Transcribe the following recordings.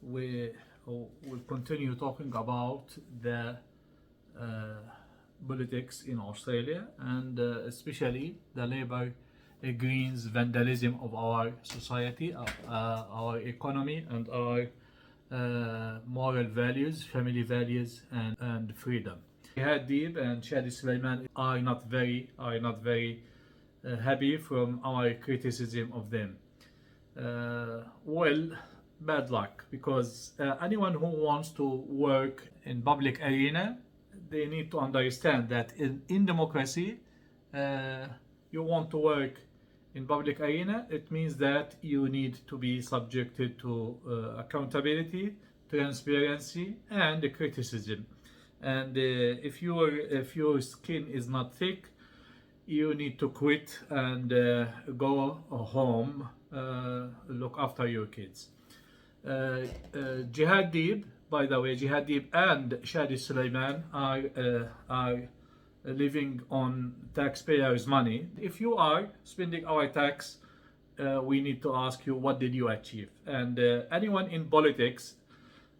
we will continue talking about the politics in Australia, and especially the Labour Greens vandalism of our society, our economy, and our moral values, family values, and freedom. Jihad and Shady Sulaiman are not very happy from our criticism of them. Well, bad luck, because anyone who wants to work in public arena, they need to understand that in democracy, you want to work in public arena, it means that you need to be subjected to accountability, transparency, and criticism. And if your skin is not thick, you need to quit and go home, look after your kids. Jihad, by the way, Jihad and Shady Sulaiman are living on taxpayers' money. If you are spending our tax, we need to ask you, what did you achieve? And anyone in politics,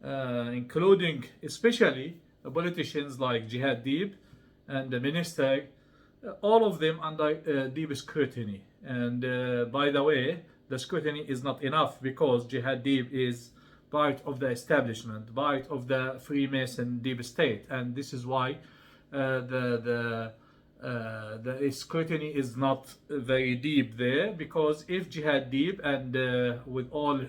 including especially politicians like Jihad and the minister, all of them under deep scrutiny. And by the way, the scrutiny is not enough, because Jihad is part of the establishment, part of the Freemason deep state, and this is why the scrutiny is not very deep there. Because if Jihad and with all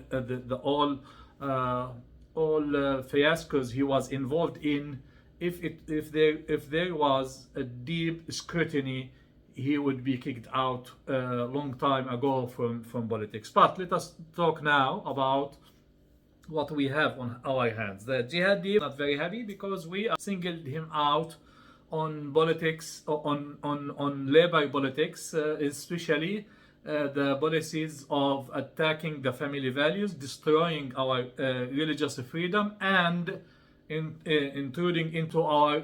fiascos he was involved in, if there was a deep scrutiny, he would be kicked out a long time ago from politics. But let us talk now about what we have on our hands. The Jihad not very happy, because we singled him out on politics, on labor politics, especially the policies of attacking the family values, destroying our religious freedom, and intruding into our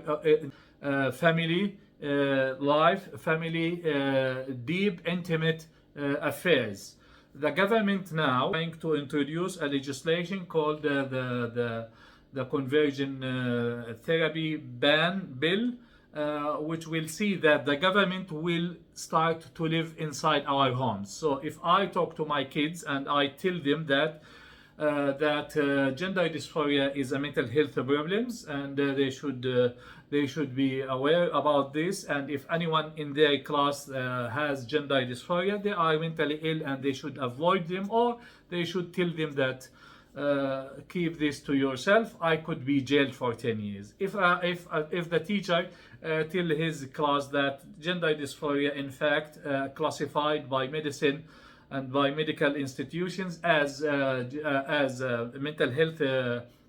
family life, family deep, intimate affairs. The government now is trying to introduce a legislation called the conversion therapy ban bill, which will see that the government will start to live inside our homes. So if I talk to my kids and I tell them that gender dysphoria is a mental health problems, and they should be aware about this, and if anyone in their class has gender dysphoria, they are mentally ill and they should avoid them, or they should tell them that keep this to yourself, I could be jailed for 10 years. If the teacher tell his class that gender dysphoria in fact classified by medicine and by medical institutions as mental health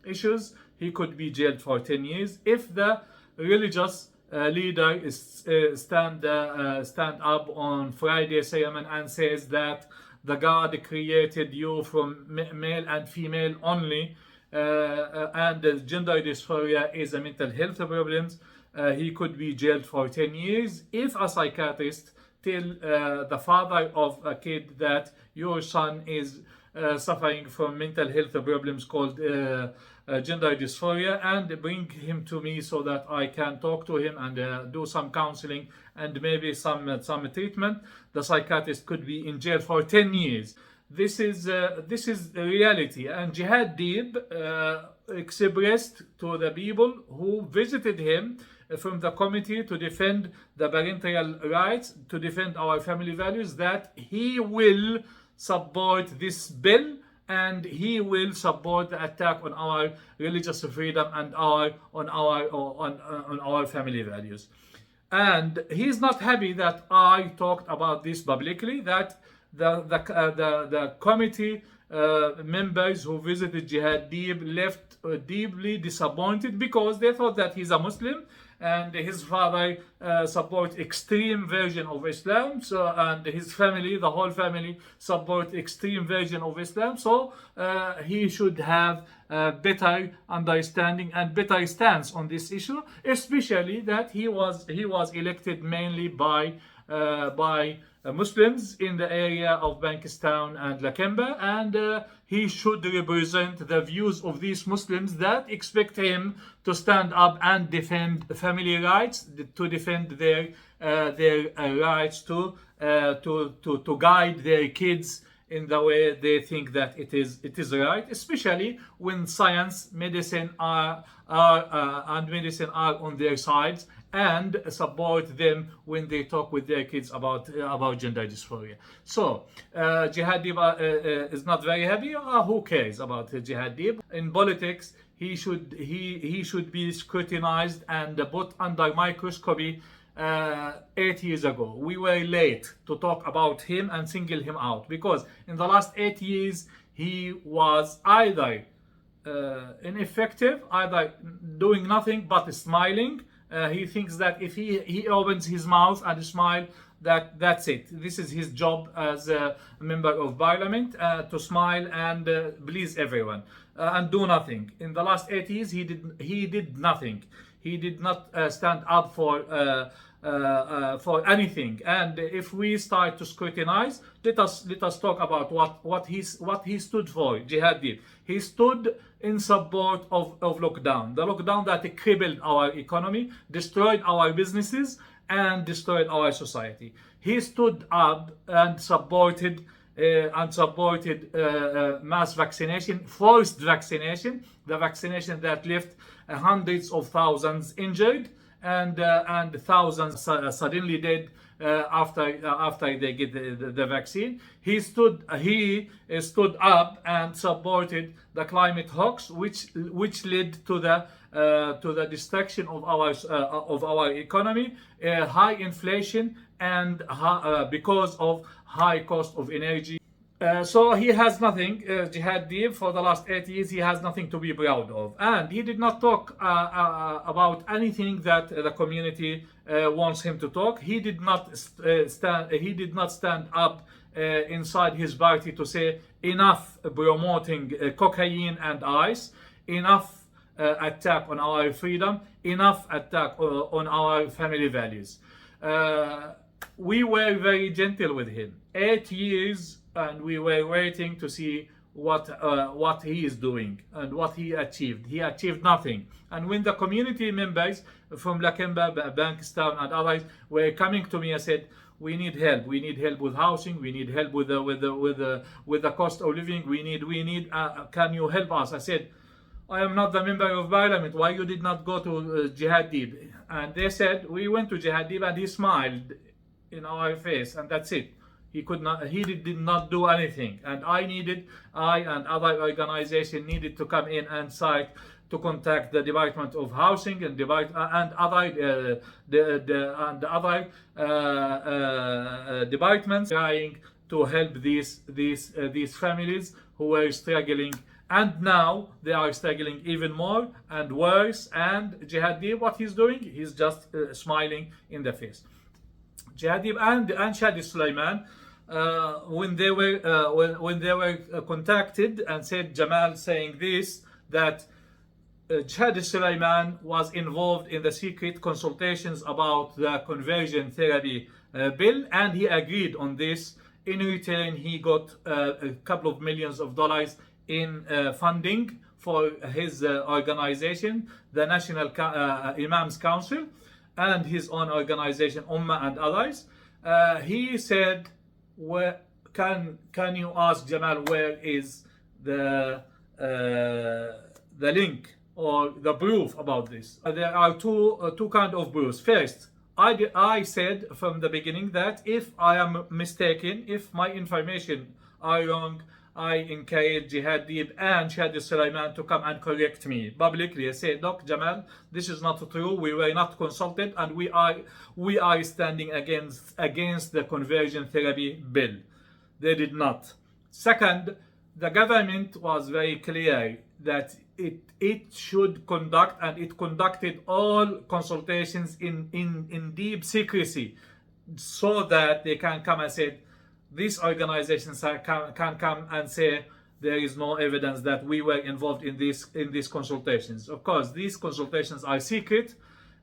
issues, he could be jailed for 10 years. If the religious leader is stand up on Friday sermon and says that the God created you from male and female only, and the gender dysphoria is a mental health problem, he could be jailed for 10 years. If a psychiatrist tell the father of a kid that your son is suffering from mental health problems called gender dysphoria, and bring him to me so that I can talk to him and do some counseling and maybe some treatment, the psychiatrist could be in jail for 10 years. This is the reality. And Jihad expressed to the people who visited him from the committee to defend the parental rights, to defend our family values, that he will support this bill, and he will support the attack on our religious freedom and on our family values. And he's not happy that I talked about this publicly, that the committee members who visited Jihad left deeply disappointed, because they thought that he's a Muslim and his father support extreme version of Islam, and his family, the whole family, support extreme version of Islam. So he should have better understanding and better stance on this issue, especially that he was elected mainly by Muslims in the area of Bankstown and Lakemba, and he should represent the views of these Muslims that expect him to stand up and defend family rights, to defend their rights to guide their kids in the way they think that it is right, especially when science, medicine are on their sides, and support them when they talk with their kids about gender dysphoria. So Jihad Dib is not very happy. Who cares about Jihad Dib? In politics, he should be scrutinized and put under microscopy. 8 years ago, we were late to talk about him and single him out, because in the last 8 years he was either ineffective, either doing nothing but smiling. He thinks that if he opens his mouth and smile, that's it. This is his job as a member of parliament, to smile and please everyone and do nothing. In the last 8 years, he did nothing. He did not stand up for anything. And if we start to scrutinize, let us talk about what he stood for. Jihad did. He stood in support of lockdown, the lockdown that crippled our economy, destroyed our businesses, and destroyed our society. He stood up and supported mass vaccination, forced vaccination, the vaccination that left hundreds of thousands injured and thousands suddenly dead after they get the vaccine. He stood up and supported the climate hoax, which led to the destruction of our economy, high inflation, and because of high cost of energy. So he has nothing, Jihad Dib, for the last 8 years, he has nothing to be proud of. And he did not talk about anything that the community wants him to talk. He did not stand up inside his party to say enough promoting cocaine and ice, enough attack on our freedom, enough attack on our family values. We were very gentle with him. 8 years, and we were waiting to see what he is doing and what he achieved. He achieved nothing. And when the community members from Lakemba, Bankstown, and others were coming to me and said, "We need help. We need help with housing. We need help with the cost of living. We need. Can you help us?" I said, "I am not the member of parliament. Why you did not go to Jihad Dib?" And they said, "We went to Jihad Dib and he smiled in our face, and that's it. He did not do anything." And I and other organizations needed to come in and to contact the Department of Housing and other departments, trying to help these families who were struggling. And now they are struggling even more and worse. And Jihad Dib, what he's doing, he's just smiling in the face. Jihad Dib and Shady Sulaiman, when they were contacted and said, Jamal saying this, that Shady Sulaiman was involved in the secret consultations about the conversion therapy bill, and he agreed on this. In return, he got a couple of millions of dollars in funding for his organization, the National Imams Council, and his own organization, Ummah, and others. He said, can you ask Jamal where is the link or the proof about this? There are two kind of proofs. First, I said from the beginning that if I am mistaken, if my information are wrong, I encourage Jihad Dib and Shady Sulaiman to come and correct me publicly. I said, "Look, Jamal, this is not true. We were not consulted, and we are standing against the conversion therapy bill." They did not. Second, the government was very clear that it should conduct, and it conducted all consultations in deep secrecy, so that they can come and say, these organizations can come and say there is no evidence that we were involved in these consultations. Of course, these consultations are secret,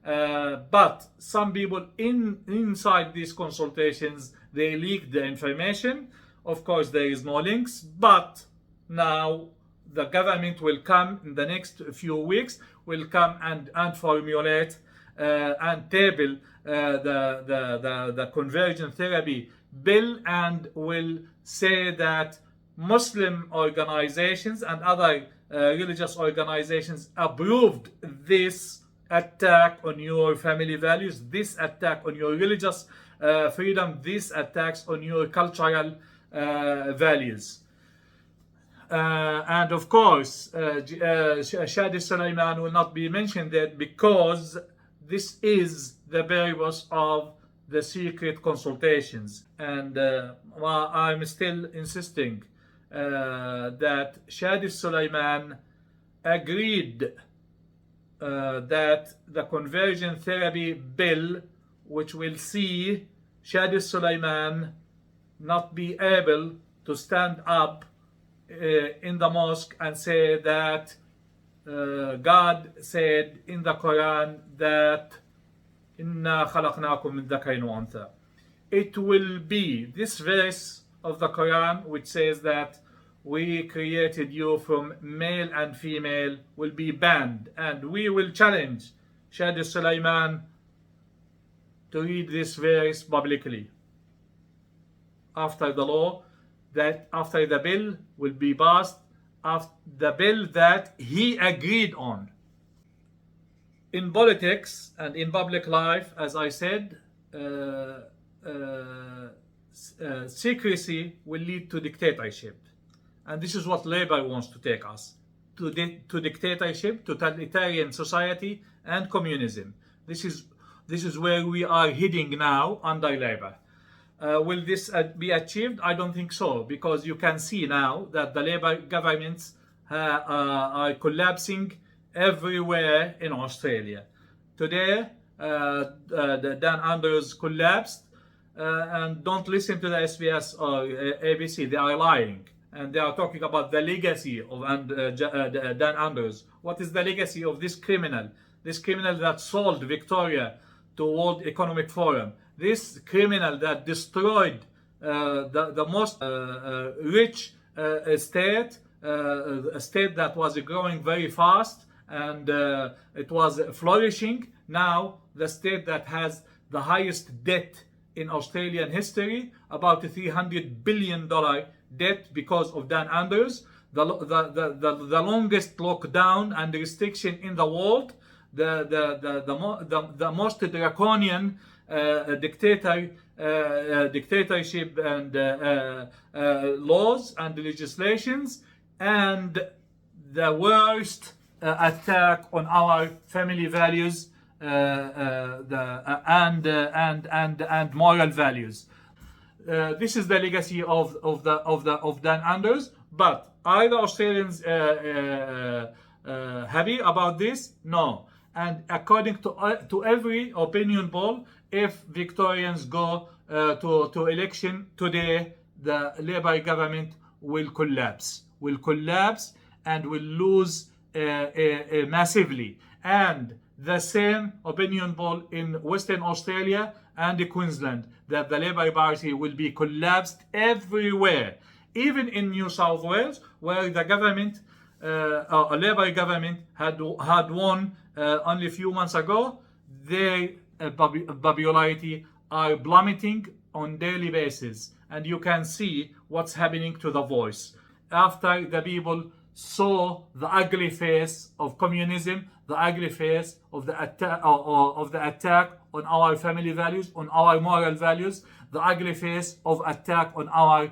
but some people inside these consultations they leaked the information. Of course, there is no links, but now the government will come in the next few weeks, will come and formulate and table the conversion therapy bill, and will say that Muslim organizations and other religious organizations approved this attack on your family values, this attack on your religious freedom, this attacks on your cultural values. And of course, Shady Sulaiman will not be mentioned there, because this is the purpose of the secret consultations. And I'm still insisting that Shady Sulaiman agreed that the conversion therapy bill, which will see Shady Sulaiman not be able to stand up in the mosque and say that God said in the Quran that إِنَّا خَلَقْنَاكُم مِّن ذَكَرٍ وَأُنثَى. It will be this verse of the Quran which says that we created you from male and female will be banned, and we will challenge Shady Sulaiman to read this verse publicly after the law, that after the bill will be passed, after the bill that he agreed on. In politics and in public life, as I said, secrecy will lead to dictatorship. And this is what Labour wants to take us, to dictatorship, totalitarian society, and communism. This is where we are heading now under Labour. Will this be achieved? I don't think so, because you can see now that the Labour governments are collapsing everywhere in Australia. Today, Dan Andrews collapsed, and don't listen to the SBS or ABC. They are lying, and they are talking about the legacy of Dan Andrews. What is the legacy of this criminal? This criminal that sold Victoria to World Economic Forum. This criminal that destroyed the most rich state, a state that was growing very fast, and it was flourishing. Now the state that has the highest debt in Australian history, about $300 billion debt because of Dan Andrews, the longest lockdown and restriction in the world, the most draconian dictatorship and laws and legislations, and the worst attack on our family values and moral values. This is the legacy of Dan Andrews. But are the Australians happy about this? No. And according to every opinion poll, if Victorians go to election today, the Labour government will collapse, and will lose massively. And the same opinion poll in Western Australia and Queensland, that the Labour Party will be collapsed everywhere, even in New South Wales, where the government, a Labour government, had won only a few months ago. Their popularity are plummeting on daily basis, and you can see what's happening to the Voice after the people saw the ugly face of communism, the ugly face of the attack on our family values, on our moral values, the ugly face of attack on our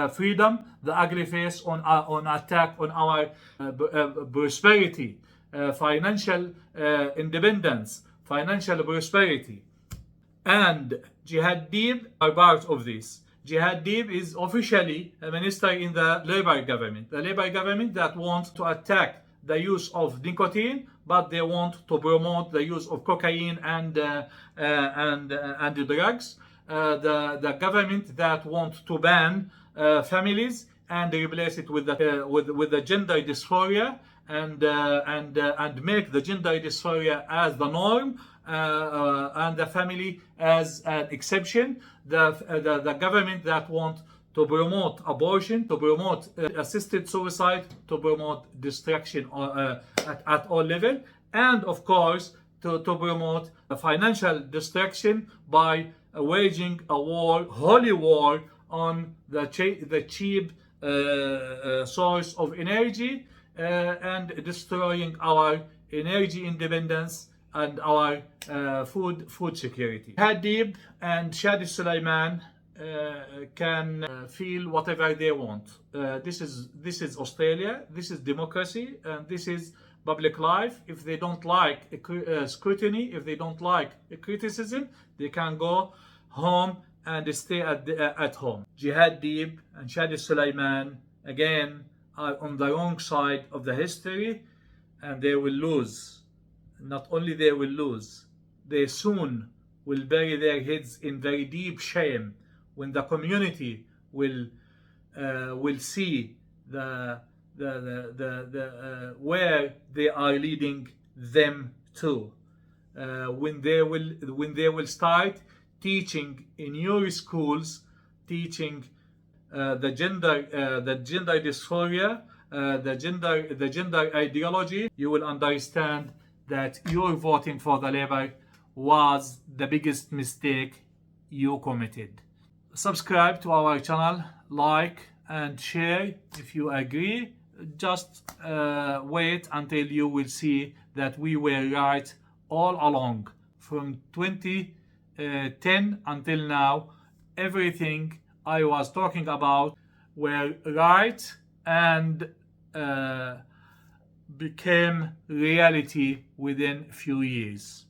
freedom, the ugly face on attack on our prosperity, financial independence, financial prosperity. And Jihad are part of this. Jihad is officially a minister in the Labour government. The Labour government that wants to attack the use of nicotine, but they want to promote the use of cocaine and drugs. The government that wants to ban families and replace it with the gender dysphoria, and make the gender dysphoria as the norm, and the family as an exception. the government that want to promote abortion, to promote assisted suicide, to promote destruction at all level, and of course to promote financial destruction by waging a war, holy war, on the cheap source of energy, and destroying our energy independence and our food security. Hadib and Shady Sulaiman can feel whatever they want. This is Australia. This is democracy, and this is public life. If they don't like scrutiny, if they don't like criticism, they can go home and stay at home. Jihad and Shady Sulaiman again are on the wrong side of the history, and they will lose. Not only they will lose, they soon will bury their heads in very deep shame when the community will see where they are leading them to. When they will start teaching in your schools, teaching the gender dysphoria, the gender ideology, you will understand that your voting for the Labour was the biggest mistake you committed. Subscribe to our channel, like and share if you agree. Just wait until you will see that we were right all along. From 2010 until now, everything I was talking about were right and became reality within a few years.